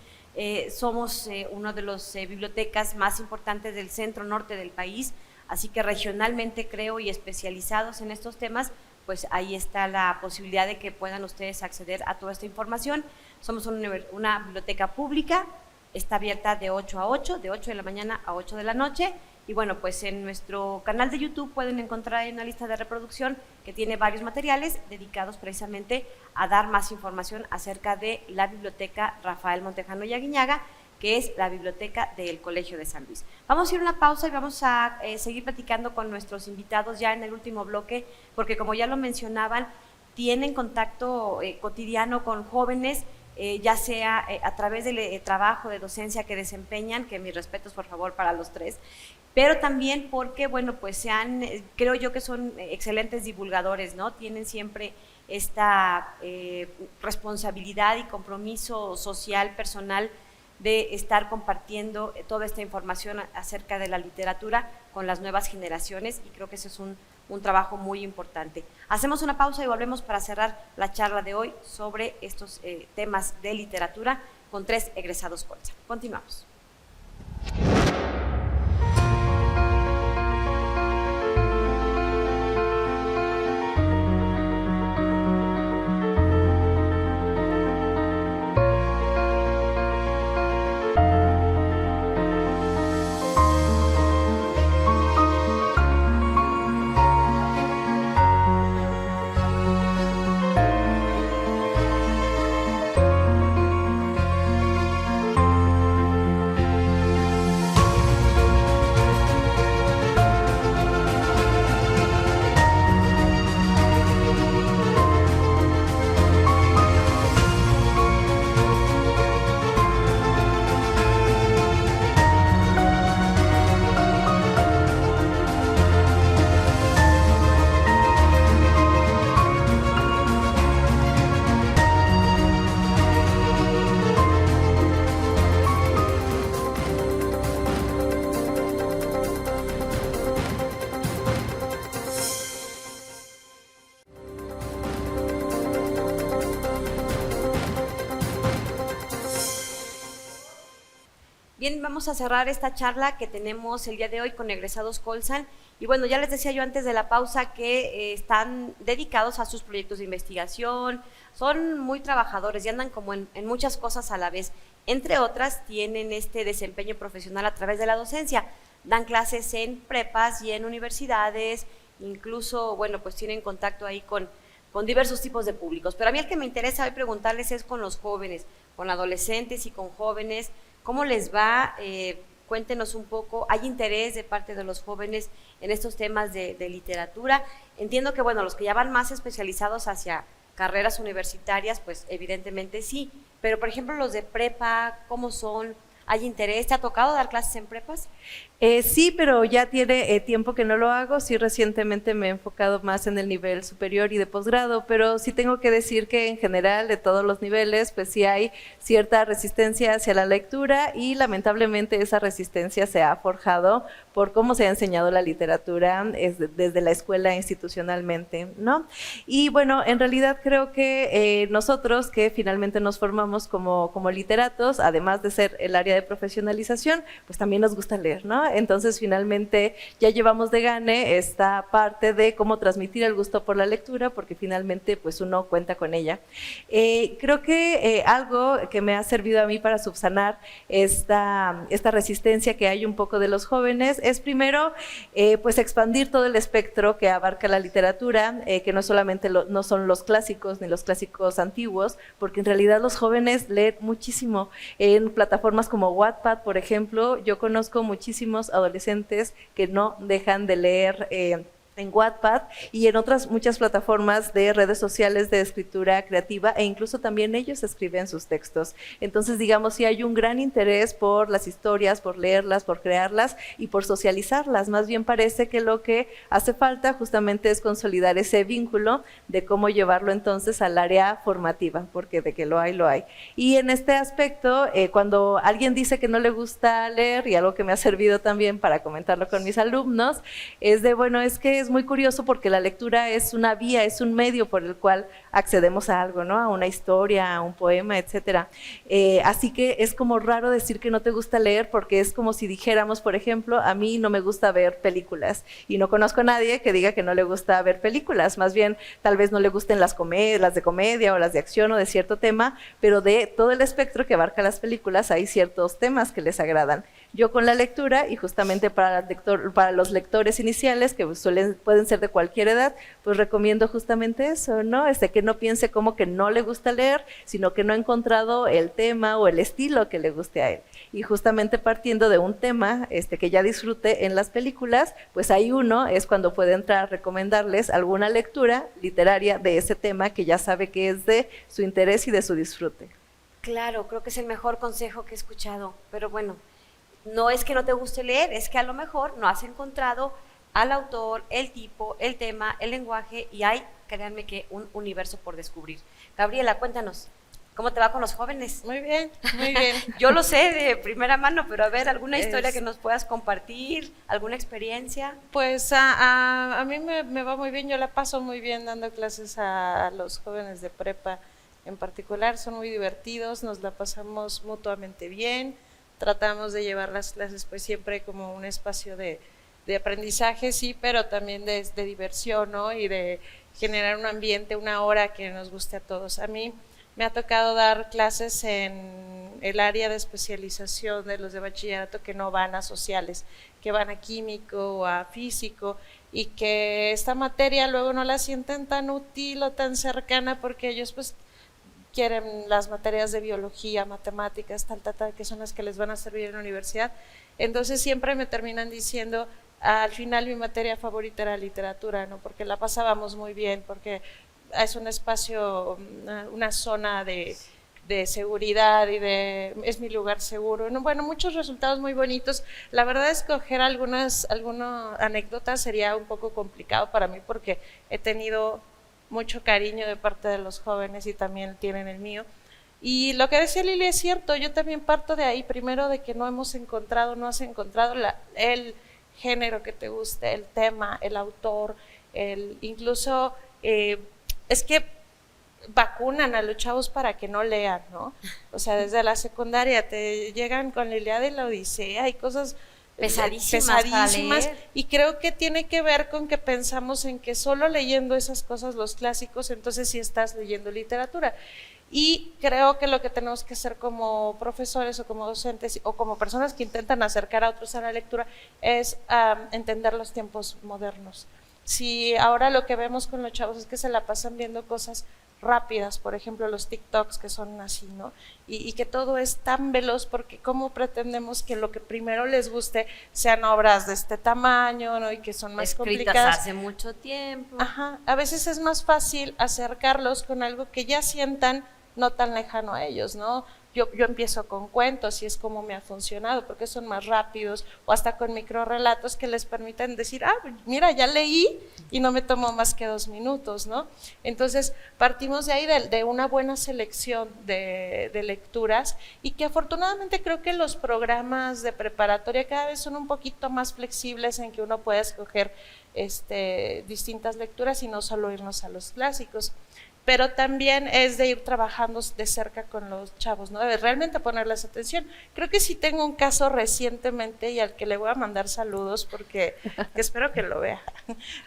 Somos una de las bibliotecas más importantes del centro norte del país, así que regionalmente creo y especializados en estos temas, pues ahí está la posibilidad de que puedan ustedes acceder a toda esta información. Somos una biblioteca pública. Está abierta de 8 a 8, de 8 de la mañana a 8 de la noche. Y bueno, pues en nuestro canal de YouTube pueden encontrar una lista de reproducción que tiene varios materiales dedicados precisamente a dar más información acerca de la biblioteca Rafael Montejano y Aguiñaga, que es la biblioteca del Colegio de San Luis. Vamos a ir a una pausa y vamos a seguir platicando con nuestros invitados ya en el último bloque, porque como ya lo mencionaban, tienen contacto cotidiano con jóvenes, ya sea a través del trabajo de docencia que desempeñan, que mis respetos por favor para los tres, pero también porque, bueno, pues creo yo que son excelentes divulgadores, ¿no? Tienen siempre esta responsabilidad y compromiso social, personal, de estar compartiendo toda esta información acerca de la literatura con las nuevas generaciones y creo que ese es un trabajo muy importante. Hacemos una pausa y volvemos para cerrar la charla de hoy sobre estos temas de literatura con 3 egresados Colsan. Continuamos. Bien, vamos a cerrar esta charla que tenemos el día de hoy con egresados Colsan. Y bueno, ya les decía yo antes de la pausa que están dedicados a sus proyectos de investigación, son muy trabajadores y andan como en muchas cosas a la vez. Entre otras, tienen este desempeño profesional a través de la docencia. Dan clases en prepas y en universidades, incluso, bueno, pues tienen contacto ahí con con diversos tipos de públicos. Pero a mí el que me interesa hoy preguntarles es con los jóvenes, con adolescentes y con jóvenes, ¿cómo les va? Cuéntenos un poco, ¿hay interés de parte de los jóvenes en estos temas de literatura? Entiendo que, bueno, los que ya van más especializados hacia carreras universitarias, pues evidentemente sí, pero por ejemplo los de prepa, ¿cómo son? ¿Hay interés? ¿Te ha tocado dar clases en prepas? Sí, pero ya tiene tiempo que no lo hago. Sí, recientemente me he enfocado más en el nivel superior y de posgrado, pero sí tengo que decir que en general de todos los niveles, pues sí hay cierta resistencia hacia la lectura y lamentablemente esa resistencia se ha forjado por cómo se ha enseñado la literatura desde la escuela institucionalmente, ¿no? Y bueno, en realidad creo que nosotros que finalmente nos formamos como literatos, además de ser el área de profesionalización, pues también nos gusta leer, ¿no? Entonces, finalmente, ya llevamos de gane esta parte de cómo transmitir el gusto por la lectura, porque finalmente, pues uno cuenta con ella. Creo que algo que me ha servido a mí para subsanar esta resistencia que hay un poco de los jóvenes es primero, pues expandir todo el espectro que abarca la literatura, que no solamente no son los clásicos ni los clásicos antiguos, porque en realidad los jóvenes leen muchísimo en plataformas como Wattpad, por ejemplo. Yo conozco muchísimos adolescentes que no dejan de leer en Wattpad y en otras muchas plataformas de redes sociales de escritura creativa, e incluso también ellos escriben sus textos. Entonces, digamos, sí hay un gran interés por las historias, por leerlas, por crearlas y por socializarlas. Más bien parece que lo que hace falta justamente es consolidar ese vínculo de cómo llevarlo entonces al área formativa, porque de que lo hay, lo hay. Y en este aspecto, cuando alguien dice que no le gusta leer, y algo que me ha servido también para comentarlo con mis alumnos, es de, bueno, es que es muy curioso porque la lectura es una vía, es un medio por el cual accedemos a algo, ¿no? A una historia, a un poema, etcétera. Así que es como raro decir que no te gusta leer, porque es como si dijéramos, por ejemplo, a mí no me gusta ver películas, y no conozco a nadie que diga que no le gusta ver películas. Más bien, tal vez no le gusten las de comedia o las de acción o de cierto tema, pero de todo el espectro que abarca las películas hay ciertos temas que les agradan. Yo con la lectura, y justamente para los lectores iniciales, que pueden ser de cualquier edad, pues recomiendo justamente eso, ¿no? Que no piense como que no le gusta leer, sino que no ha encontrado el tema o el estilo que le guste a él. Y justamente partiendo de un tema que ya disfrute en las películas, pues ahí uno es cuando puede entrar a recomendarles alguna lectura literaria de ese tema que ya sabe que es de su interés y de su disfrute. Claro, creo que es el mejor consejo que he escuchado, pero bueno, no es que no te guste leer, es que a lo mejor no has encontrado al autor, el tipo, el tema, el lenguaje, y hay, créanme que, un universo por descubrir. Gabriela, cuéntanos, ¿cómo te va con los jóvenes? Muy bien, muy bien. Yo lo sé de primera mano, pero a ver, ¿alguna historia que nos puedas compartir? ¿Alguna experiencia? Pues a mí me va muy bien, yo la paso muy bien dando clases a los jóvenes de prepa en particular, son muy divertidos, nos la pasamos mutuamente bien, tratamos de llevar las clases pues siempre como un espacio de aprendizaje, sí, pero también de diversión, ¿no? Y de generar un ambiente, una hora que nos guste a todos. A mí me ha tocado dar clases en el área de especialización de los de bachillerato que no van a sociales, que van a químico o a físico, y que esta materia luego no la sienten tan útil o tan cercana porque ellos pues quieren las materias de biología, matemáticas, tal, que son las que les van a servir en la universidad. Entonces siempre me terminan diciendo, al final mi materia favorita era literatura, ¿no? Porque la pasábamos muy bien, porque es un espacio, una zona de seguridad y es mi lugar seguro. No, bueno, muchos resultados muy bonitos. La verdad, escoger algunas anécdotas sería un poco complicado para mí porque he tenido mucho cariño de parte de los jóvenes y también tienen el mío. Y lo que decía Lili es cierto, yo también parto de ahí, primero de que no has encontrado el género que te guste, el tema, el autor, incluso es que vacunan a los chavos para que no lean, ¿no? O sea, desde la secundaria te llegan con la Ilíada y la Odisea y cosas pesadísimas, y creo que tiene que ver con que pensamos en que solo leyendo esas cosas, los clásicos, entonces sí estás leyendo literatura. Y creo que lo que tenemos que hacer como profesores o como docentes o como personas que intentan acercar a otros a la lectura es entender los tiempos modernos. Si ahora lo que vemos con los chavos es que se la pasan viendo cosas rápidas, por ejemplo los TikToks que son así, ¿no? Y que todo es tan veloz, porque ¿cómo pretendemos que lo que primero les guste sean obras de este tamaño, ¿no? Y que son más Escritas complicadas hace mucho tiempo. Ajá, a veces es más fácil acercarlos con algo que ya sientan no tan lejano a ellos, ¿no? Yo empiezo con cuentos y es como me ha funcionado, porque son más rápidos, o hasta con microrrelatos que les permiten decir, mira, ya leí y no me tomó más que 2 minutos, ¿no? Entonces, partimos de ahí, de una buena selección de lecturas, y que afortunadamente creo que los programas de preparatoria cada vez son un poquito más flexibles en que uno pueda escoger distintas lecturas y no solo irnos a los clásicos. Pero también es de ir trabajando de cerca con los chavos, ¿no? De realmente ponerles atención. Creo que sí tengo un caso recientemente y al que le voy a mandar saludos porque espero que lo vea.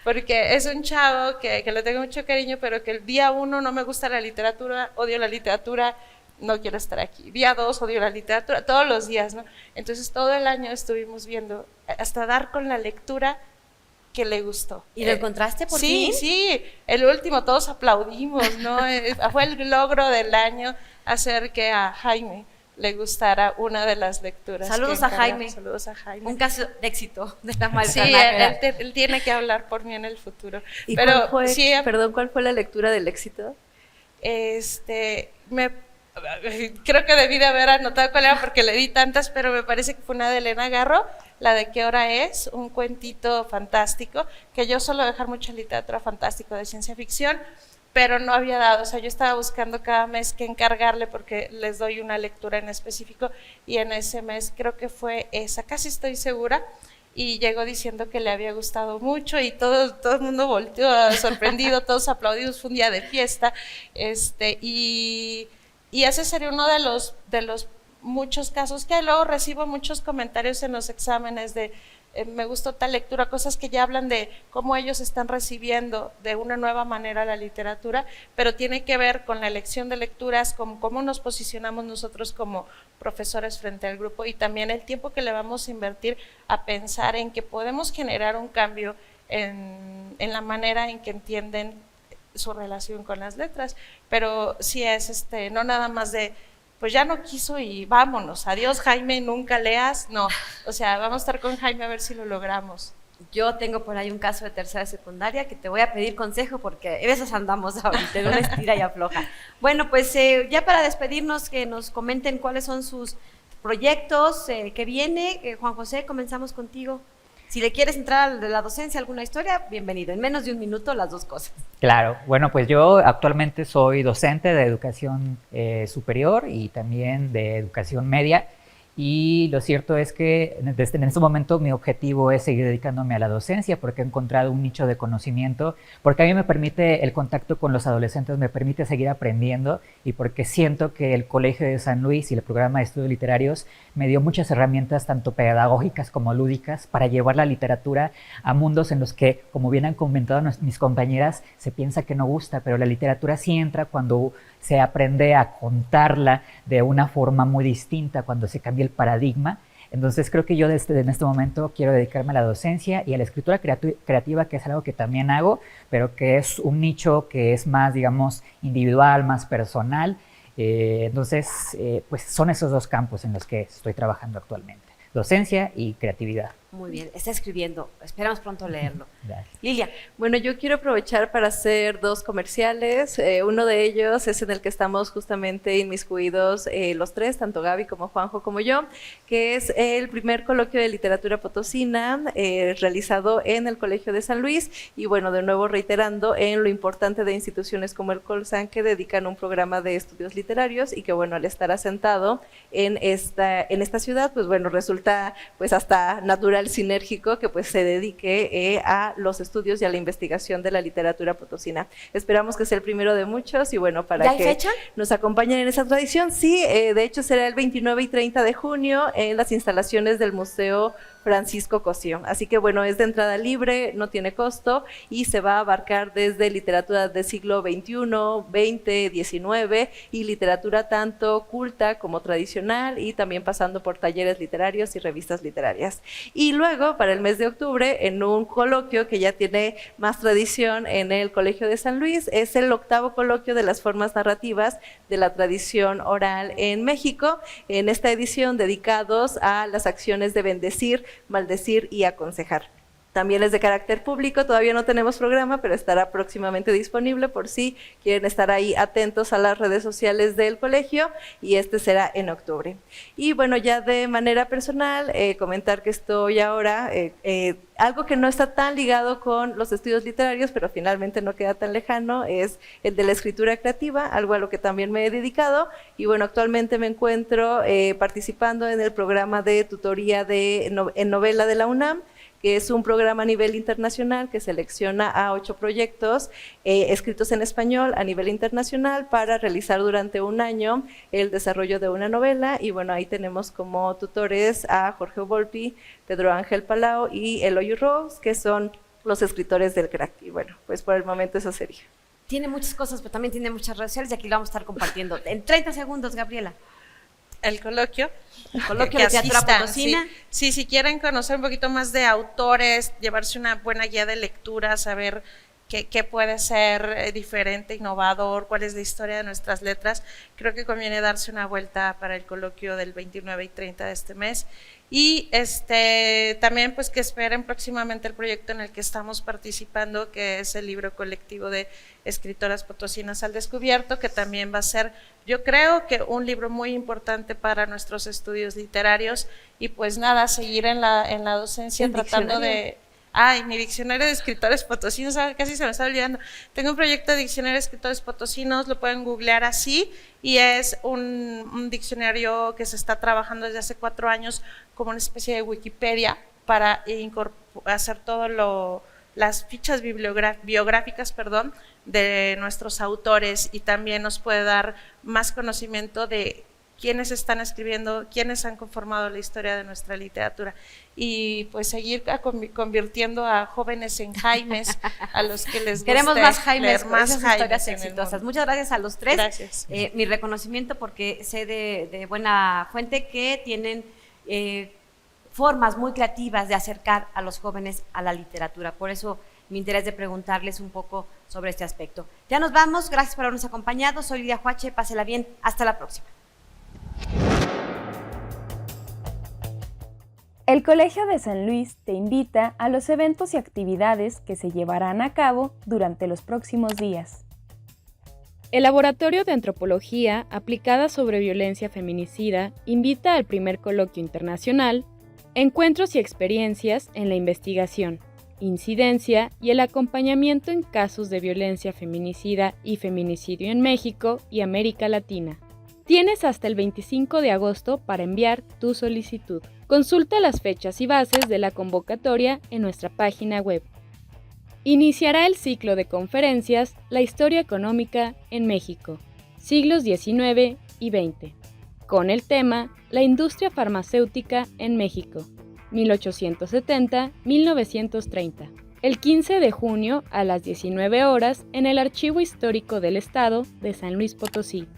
Porque es un chavo que le tengo mucho cariño, pero que el día 1 no me gusta la literatura, odio la literatura, no quiero estar aquí. Día 2 odio la literatura, todos los días, ¿no? Entonces todo el año estuvimos viendo, hasta dar con la lectura que le gustó. ¿Y lo encontraste por fin? Sí, el último todos aplaudimos, ¿no? Fue el logro del año hacer que a Jaime le gustara una de las lecturas. Saludos a Jaime. Saludos a Jaime. Un caso de éxito de la Marca. Sí, él tiene que hablar por mí en el futuro. ¿Y pero cuál fue, sí, cuál fue la lectura del éxito? Creo que debí de haber anotado cuál era porque le di tantas, pero me parece que fue una de Elena Garro, la de ¿Qué hora es? Un cuentito fantástico, que yo suelo dejar mucha literatura fantástica de ciencia ficción, pero no había dado, o sea, yo estaba buscando cada mes qué encargarle porque les doy una lectura en específico, y en ese mes creo que fue esa, casi estoy segura, y llegó diciendo que le había gustado mucho y todo el mundo volteó sorprendido, todos aplaudidos, fue un día de fiesta, y ese sería uno de los muchos casos que luego recibo muchos comentarios en los exámenes de me gustó tal lectura, cosas que ya hablan de cómo ellos están recibiendo de una nueva manera la literatura, pero tiene que ver con la elección de lecturas, con cómo nos posicionamos nosotros como profesores frente al grupo, y también el tiempo que le vamos a invertir a pensar en que podemos generar un cambio en la manera en que entienden su relación con las letras. Pero sí es no nada más de pues ya no quiso y vámonos, adiós Jaime, nunca leas, no, o sea, vamos a estar con Jaime a ver si lo logramos. Yo tengo por ahí un caso de tercera secundaria que te voy a pedir consejo porque en esas andamos ahorita, en una estira y afloja. Bueno, pues ya para despedirnos, que nos comenten cuáles son sus proyectos, que viene. Juan José, comenzamos contigo. Si le quieres entrar a la docencia, alguna historia, bienvenido. En menos de un minuto, las dos cosas. Claro. Bueno, pues yo actualmente soy docente de educación superior y también de educación media. Y lo cierto es que en este momento mi objetivo es seguir dedicándome a la docencia porque he encontrado un nicho de conocimiento, porque a mí me permite el contacto con los adolescentes, me permite seguir aprendiendo, y porque siento que el Colegio de San Luis y el programa de estudios literarios me dio muchas herramientas tanto pedagógicas como lúdicas para llevar la literatura a mundos en los que, como bien han comentado mis compañeras, se piensa que no gusta, pero la literatura sí entra cuando se aprende a contarla de una forma muy distinta, cuando se cambia el paradigma. Entonces creo que yo en este momento quiero dedicarme a la docencia y a la escritura creativa, que es algo que también hago, pero que es un nicho que es más, digamos, individual, más personal. Entonces, pues son esos dos campos en los que estoy trabajando actualmente: docencia y creatividad. Muy bien, está escribiendo, esperamos pronto leerlo. Gracias. Lilia. Bueno, yo quiero aprovechar para hacer dos comerciales. Uno de ellos es en el que estamos justamente inmiscuidos los tres, tanto Gaby como Juanjo como yo, que es el primer coloquio de literatura potosina realizado en el Colegio de San Luis, y bueno, de nuevo reiterando en lo importante de instituciones como el Colsan, que dedican un programa de estudios literarios y que bueno, al estar asentado en esta ciudad, pues bueno, resulta pues hasta natural, sinérgico, que pues se dedique a los estudios y a la investigación de la literatura potosina. Esperamos que sea el primero de muchos, y bueno, para que nos acompañen en esa tradición. Sí, de hecho será el 29 y 30 de junio en las instalaciones del Museo Francisco Cosío. Así que bueno, es de entrada libre, no tiene costo, y se va a abarcar desde literatura del siglo XXI, XX, XIX, y literatura tanto culta como tradicional, y también pasando por talleres literarios y revistas literarias. Y Y luego, para el mes de octubre, en un coloquio que ya tiene más tradición en el Colegio de San Luis, es el 8º coloquio de las formas narrativas de la tradición oral en México, en esta edición dedicados a las acciones de bendecir, maldecir y aconsejar. También es de carácter público, todavía no tenemos programa, pero estará próximamente disponible por si quieren estar ahí atentos a las redes sociales del colegio, y este será en octubre. Y bueno, ya de manera personal, comentar que estoy ahora, algo que no está tan ligado con los estudios literarios, pero finalmente no queda tan lejano, es el de la escritura creativa, algo a lo que también me he dedicado, y bueno, actualmente me encuentro participando en el programa de tutoría en novela de la UNAM, que es un programa a nivel internacional que selecciona a 8 proyectos escritos en español a nivel internacional para realizar durante un año el desarrollo de una novela. Y bueno, ahí tenemos como tutores a Jorge Volpi, Pedro Ángel Palau y Eloy Rose, que son los escritores del crack. Y bueno, pues por el momento eso sería. Tiene muchas cosas, pero también tiene muchas redes sociales y aquí lo vamos a estar compartiendo. En 30 segundos, Gabriela. El coloquio. El coloquio de teatro potosina. Sí, si quieren conocer un poquito más de autores, llevarse una buena guía de lectura, saber qué puede ser diferente, innovador, cuál es la historia de nuestras letras, creo que conviene darse una vuelta para el coloquio del 29 y 30 de este mes. Y también pues que esperen próximamente el proyecto en el que estamos participando, que es el libro colectivo de escritoras potosinas al descubierto, que también va a ser, yo creo que un libro muy importante para nuestros estudios literarios. Y pues nada, seguir en la docencia tratando de... Ay, mi diccionario de escritores potosinos, casi se me está olvidando. Tengo un proyecto de diccionario de escritores potosinos, lo pueden googlear así, y es un diccionario que se está trabajando desde hace 4 años como una especie de Wikipedia para hacer todo las fichas biográficas, de nuestros autores, y también nos puede dar más conocimiento de quiénes están escribiendo, quiénes han conformado la historia de nuestra literatura, y pues seguir convirtiendo a jóvenes en Jaimes, a los que les guste queremos más Jaimes, más historias exitosas. Muchas gracias a los 3. Gracias. Mi reconocimiento, porque sé de buena fuente que tienen formas muy creativas de acercar a los jóvenes a la literatura. Por eso mi interés de preguntarles un poco sobre este aspecto. Ya nos vamos, gracias por habernos acompañado. Soy Lidia Huache, pásela bien, hasta la próxima. El Colegio de San Luis te invita a los eventos y actividades que se llevarán a cabo durante los próximos días. El Laboratorio de Antropología Aplicada sobre Violencia Feminicida invita al primer coloquio internacional Encuentros y experiencias en la investigación, incidencia y el acompañamiento en casos de violencia feminicida y feminicidio en México y América Latina. Tienes hasta el 25 de agosto para enviar tu solicitud. Consulta las fechas y bases de la convocatoria en nuestra página web. Iniciará el ciclo de conferencias La historia económica en México, siglos XIX y XX, con el tema La industria farmacéutica en México, 1870-1930. El 15 de junio a las 19 horas en el Archivo Histórico del Estado de San Luis Potosí.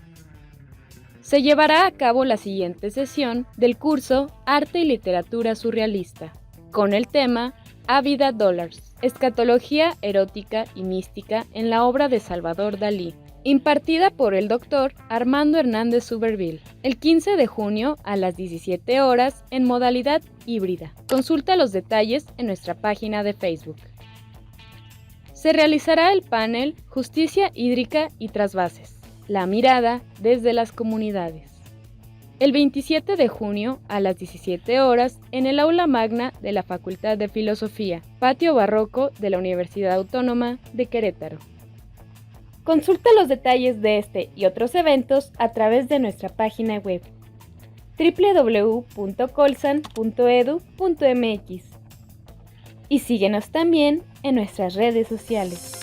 Se llevará a cabo la siguiente sesión del curso Arte y Literatura Surrealista, con el tema Ávida Dollars, escatología erótica y mística en la obra de Salvador Dalí, impartida por el doctor Armando Hernández Suberville, el 15 de junio a las 17 horas en modalidad híbrida. Consulta los detalles en nuestra página de Facebook. Se realizará el panel Justicia Hídrica y Trasvases, la mirada desde las comunidades. El 27 de junio a las 17 horas en el aula magna de la Facultad de Filosofía, patio barroco de la Universidad Autónoma de Querétaro. Consulta los detalles de este y otros eventos a través de nuestra página web www.colsan.edu.mx y síguenos también en nuestras redes sociales.